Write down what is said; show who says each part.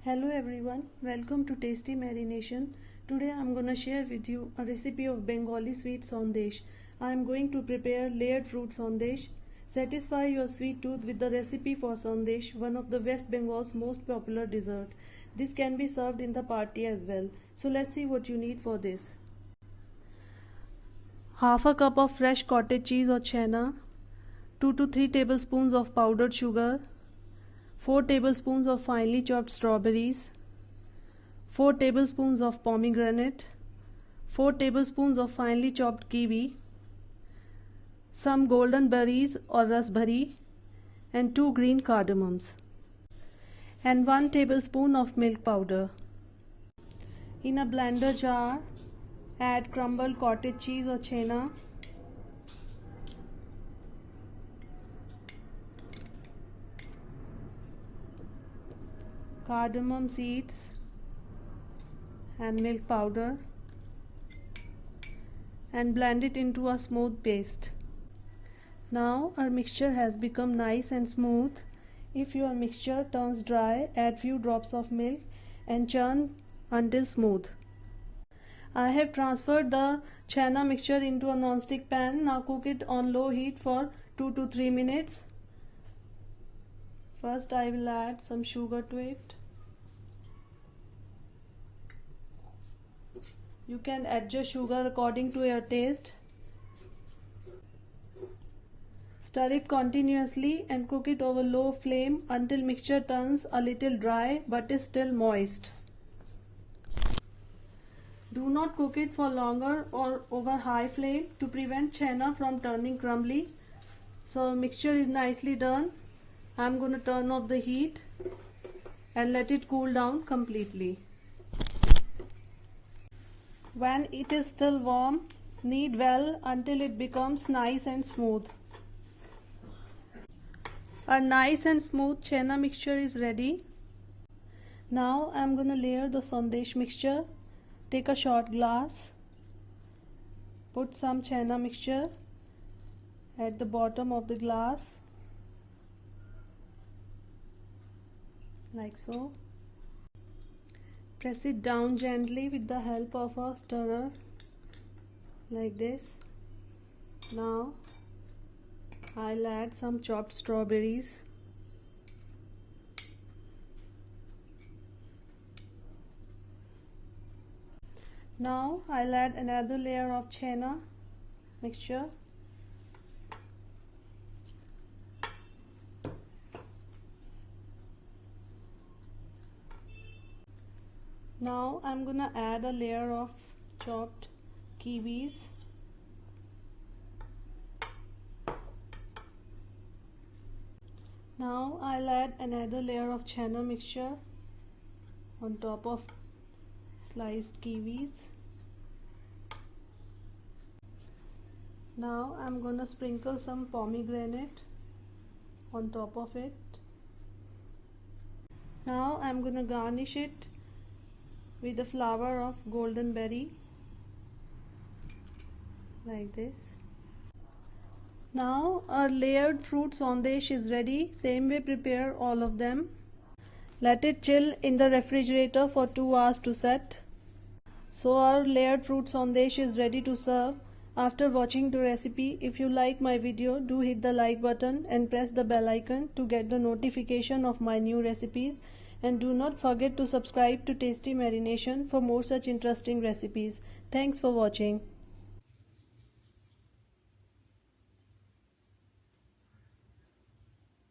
Speaker 1: Hello everyone, welcome to Tasty Marination. Today I am going to share with you a recipe of Bengali sweet Sondesh. I am going to prepare layered fruit Sondesh. Satisfy your sweet tooth with the recipe for Sondesh, one of the West Bengal's most popular dessert. This can be served in the party as well. So let's see what you need for this. Half a cup of fresh cottage cheese or chena, 2 to 3 tablespoons of powdered sugar, 4 tablespoons of finely chopped strawberries, 4 tablespoons of pomegranate, 4 tablespoons of finely chopped kiwi, some golden berries or raspberry, and 2 green cardamoms, and 1 tablespoon of milk powder. In a blender jar, add crumbled cottage cheese or chena, cardamom seeds and milk powder, and blend it into a smooth paste. Now our mixture has become nice and smooth. If your mixture turns dry, add few drops of milk and churn until smooth. I have transferred the chana mixture into a non-stick pan. Now cook it on low heat for 2 to 3 minutes. First I will add some sugar to it. You can adjust sugar according to your taste. Stir it continuously and cook it over low flame until mixture turns a little dry but is still moist. Do not cook it for longer or over high flame to prevent chena from turning crumbly. So mixture is nicely done. I am going to turn off the heat and let it cool down completely. When it is still warm, knead well until it becomes nice and smooth. A nice and smooth chena mixture is ready. Now I am going to layer the Sondesh mixture. Take a short glass, put some chena mixture at the bottom of the glass, like so. Press it down gently with the help of a stirrer, like this. Now I'll add some chopped strawberries. Now I'll add another layer of chena mixture. Now I'm gonna add a layer of chopped kiwis. Now I'll add another layer of chena mixture on top of sliced kiwis. Now I'm gonna sprinkle some pomegranate on top of it. Now I'm gonna garnish it with a flower of golden berry, like this. Now our layered fruit Sondesh is ready. Same way prepare all of them. Let it chill in the refrigerator for 2 hours to set. So our layered fruit Sondesh is ready to serve. After watching the recipe, if you like my video, do hit the like button and press the bell icon to get the notification of my new recipes. And do not forget to subscribe to Tasty Marination for more such interesting recipes. Thanks for watching.